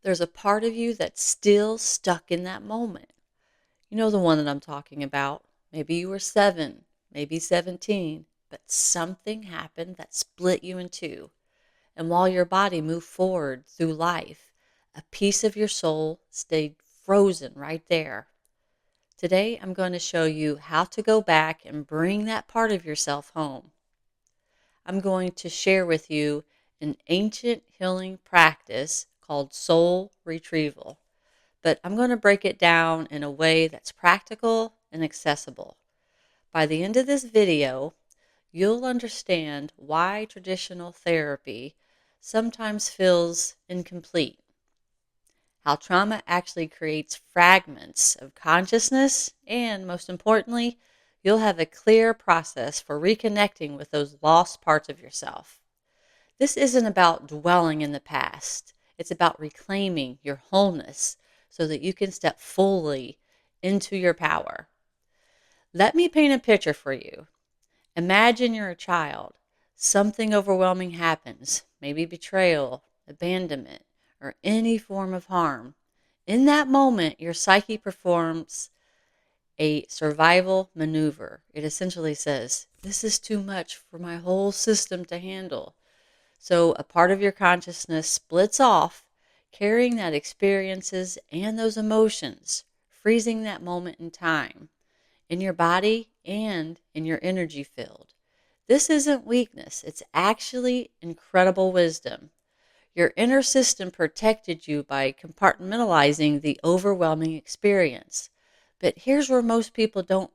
there's a part of you that's still stuck in that moment. You know the one that I'm talking about. Maybe you were 7, maybe 17, but something happened that split you in two. And while your body moved forward through life, a piece of your soul stayed frozen right there. Today, I'm going to show you how to go back and bring that part of yourself home. I'm going to share with you an ancient healing practice called soul retrieval, but I'm going to break it down in a way that's practical and accessible. By the end of this video, you'll understand why traditional therapy sometimes feels incomplete, how trauma actually creates fragments of consciousness, and most importantly, you'll have a clear process for reconnecting with those lost parts of yourself. This isn't about dwelling in the past. It's about reclaiming your wholeness so that you can step fully into your power. Let me paint a picture for you. Imagine you're a child. Something overwhelming happens, maybe betrayal, abandonment, or any form of harm. In that moment, your psyche performs a survival maneuver. It essentially says, "This is too much for my whole system to handle." So a part of your consciousness splits off, carrying that experiences and those emotions, freezing that moment in time, in your body and in your energy field. This isn't weakness, it's actually incredible wisdom. Your inner system protected you by compartmentalizing the overwhelming experience. But here's where most people don't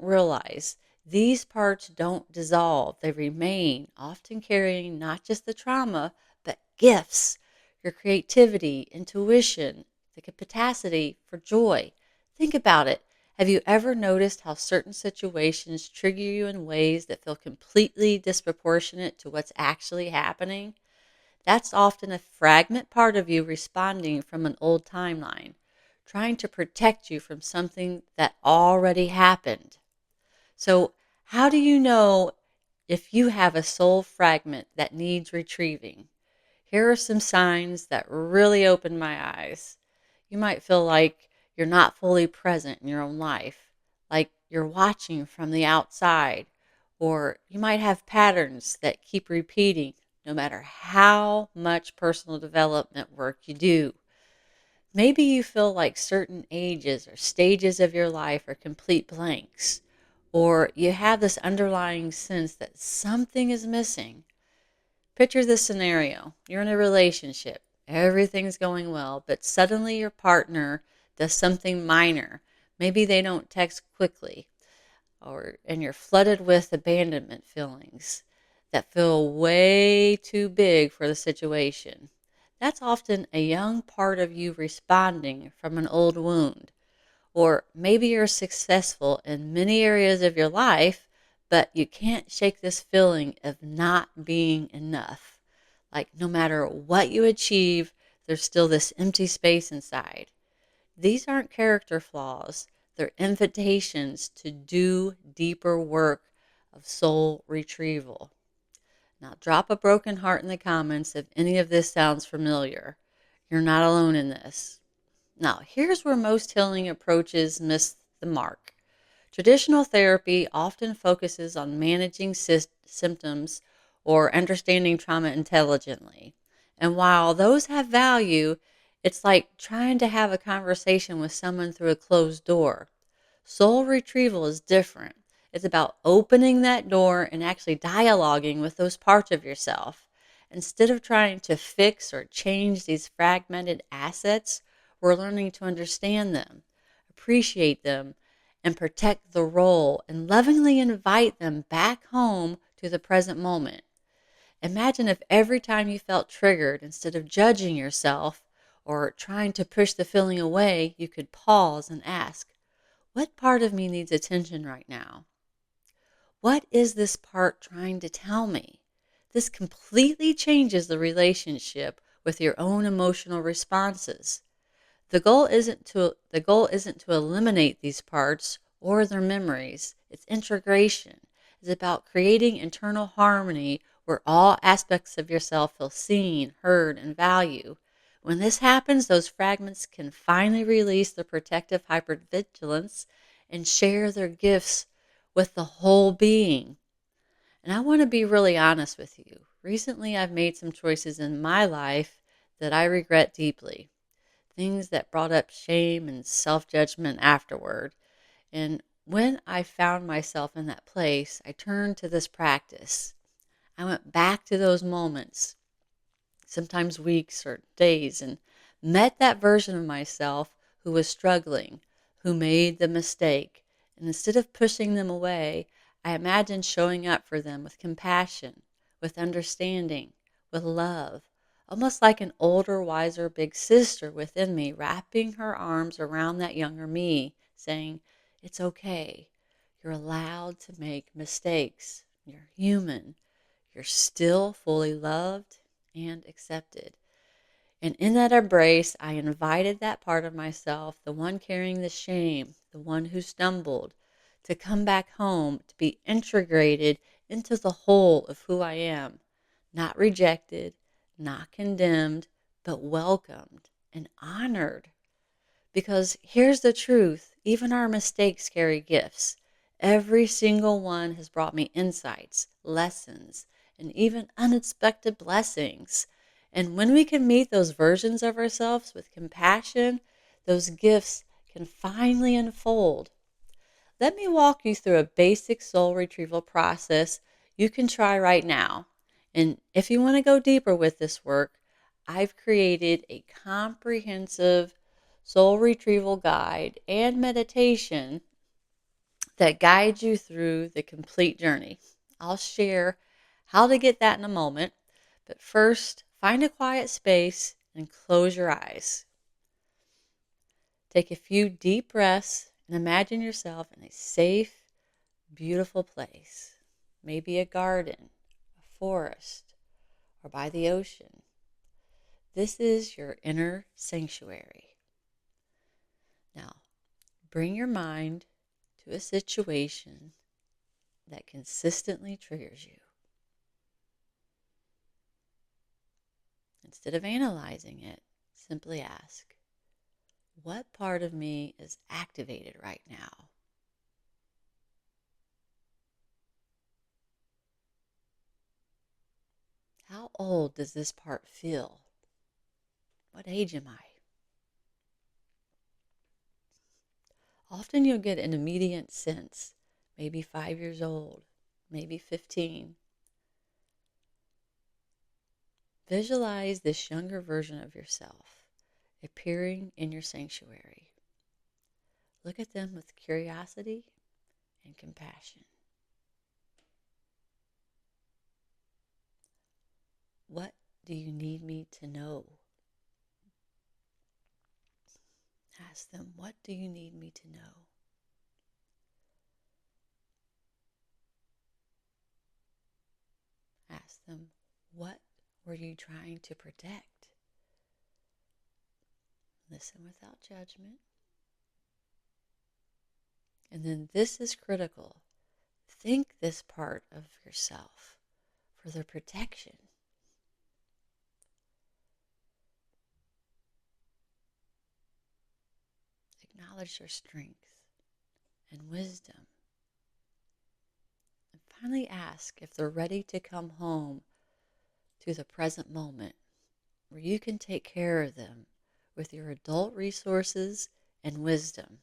realize. These parts don't dissolve. They remain, often carrying not just the trauma, but gifts, your creativity, intuition, the capacity for joy. Think about it. Have you ever noticed how certain situations trigger you in ways that feel completely disproportionate to what's actually happening? That's often a fragment part of you responding from an old timeline, trying to protect you from something that already happened. So, how do you know if you have a soul fragment that needs retrieving? Here are some signs that really opened my eyes. You might feel like you're not fully present in your own life, like you're watching from the outside, or you might have patterns that keep repeating no matter how much personal development work you do. Maybe you feel like certain ages or stages of your life are complete blanks, or you have this underlying sense that something is missing. Picture this scenario. You're in a relationship. Everything's going well, but suddenly your partner does something minor. Maybe they don't text quickly, and you're flooded with abandonment feelings that feel way too big for the situation. That's often a young part of you responding from an old wound. Or maybe you're successful in many areas of your life, but you can't shake this feeling of not being enough. Like no matter what you achieve, there's still this empty space inside. These aren't character flaws, they're invitations to do deeper work of soul retrieval. Now, drop a broken heart in the comments if any of this sounds familiar. You're not alone in this. Now, here's where most healing approaches miss the mark. Traditional therapy often focuses on managing symptoms or understanding trauma intelligently. And while those have value, it's like trying to have a conversation with someone through a closed door. Soul retrieval is different. It's about opening that door and actually dialoguing with those parts of yourself. Instead of trying to fix or change these fragmented assets, we're learning to understand them, appreciate them, and protect the role and lovingly invite them back home to the present moment. Imagine if every time you felt triggered, instead of judging yourself or trying to push the feeling away, you could pause and ask, what part of me needs attention right now? What is this part trying to tell me? This completely changes the relationship with your own emotional responses. The goal isn't to eliminate these parts or their memories. It's integration. It's about creating internal harmony where all aspects of yourself feel seen, heard, and valued. When this happens, those fragments can finally release their protective hypervigilance and share their gifts with the whole being. And I want to be really honest with you. Recently, I've made some choices in my life that I regret deeply, things that brought up shame and self judgment afterward. And when I found myself in that place, I turned to this practice. I went back to those moments, sometimes weeks or days, and met that version of myself who was struggling, who made the mistake. And instead of pushing them away, I imagined showing up for them with compassion, with understanding, with love, almost like an older, wiser big sister within me, wrapping her arms around that younger me, saying, "It's okay. You're allowed to make mistakes. You're human. You're still fully loved and accepted." And in that embrace, I invited that part of myself, the one carrying the shame, the one who stumbled, to come back home, to be integrated into the whole of who I am, not rejected, not condemned, but welcomed and honored. Because here's the truth, even our mistakes carry gifts. Every single one has brought me insights, lessons, and even unexpected blessings. And when we can meet those versions of ourselves with compassion, those gifts can finally unfold. Let me walk you through a basic soul retrieval process you can try right now. And if you want to go deeper with this work, I've created a comprehensive soul retrieval guide and meditation that guides you through the complete journey. I'll share how to get that in a moment, but first, find a quiet space and close your eyes. Take a few deep breaths and imagine yourself in a safe, beautiful place. Maybe a garden, a forest, or by the ocean. This is your inner sanctuary. Now, bring your mind to a situation that consistently triggers you. Instead of analyzing it, simply ask, what part of me is activated right now? How old does this part feel? What age am I? Often you'll get an immediate sense, maybe 5 years old, maybe 15. Visualize this younger version of yourself appearing in your sanctuary. Look at them with curiosity and compassion. What do you need me to know? Ask them, what do you need me to know? Ask them, what were you trying to protect? Listen without judgment. And then this is critical. Thank this part of yourself for their protection. Acknowledge their strength and wisdom. And finally ask if they're ready to come home to the present moment where you can take care of them with your adult resources and wisdom.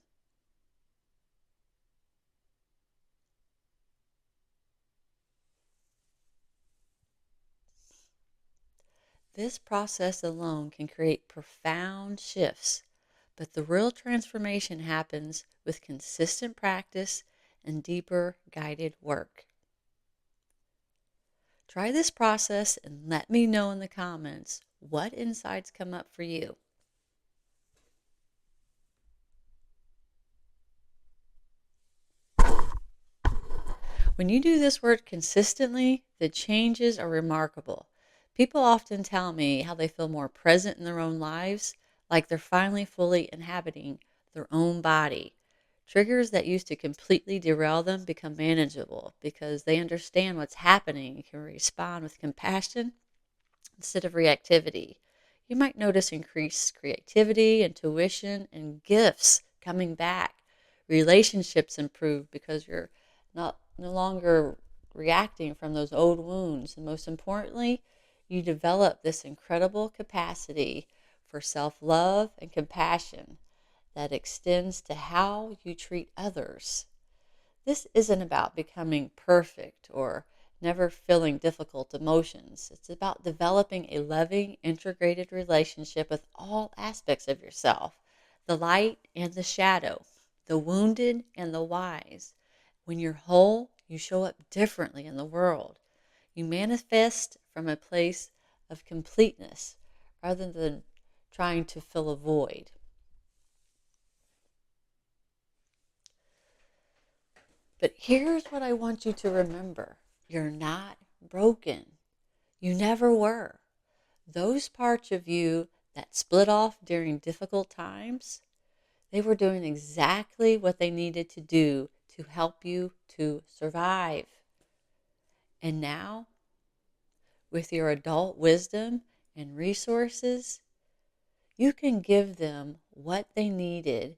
This process alone can create profound shifts, but the real transformation happens with consistent practice and deeper guided work. Try this process and let me know in the comments what insights come up for you. When you do this work consistently, the changes are remarkable. People often tell me how they feel more present in their own lives, like they're finally fully inhabiting their own body. Triggers that used to completely derail them become manageable because they understand what's happening and can respond with compassion instead of reactivity. You might notice increased creativity, intuition, and gifts coming back. Relationships improve because you're no longer reacting from those old wounds. And most importantly, you develop this incredible capacity for self-love and compassion that extends to how you treat others. This isn't about becoming perfect or never feeling difficult emotions. It's about developing a loving, integrated relationship with all aspects of yourself, the light and the shadow, the wounded and the wise. When you're whole, you show up differently in the world. You manifest from a place of completeness rather than trying to fill a void. But here's what I want you to remember. You're not broken. You never were. Those parts of you that split off during difficult times, they were doing exactly what they needed to do to help you to survive. And now, with your adult wisdom and resources, you can give them what they needed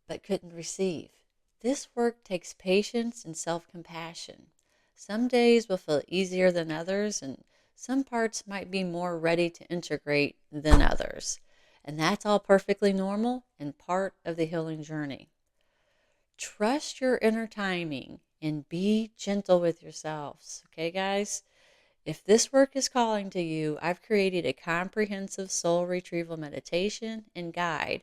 but couldn't receive. This work takes patience and self-compassion. Some days will feel easier than others, and some parts might be more ready to integrate than others. And that's all perfectly normal and part of the healing journey. Trust your inner timing and be gentle with yourselves. Okay, guys? If this work is calling to you, I've created a comprehensive soul retrieval meditation and guide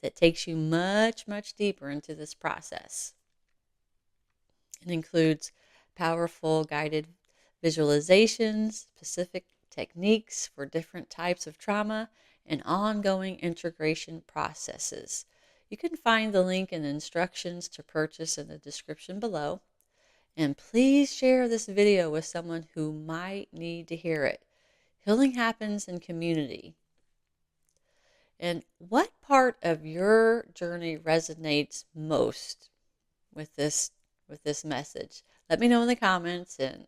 that takes you much, much deeper into this process. It includes powerful guided visualizations, specific techniques for different types of trauma, and ongoing integration processes. You can find the link and instructions to purchase in the description below. And please share this video with someone who might need to hear it. Healing happens in community. And what part of your journey resonates most with this message? Let me know in the comments, and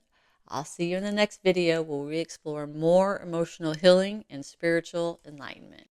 I'll see you in the next video where we explore more emotional healing and spiritual enlightenment.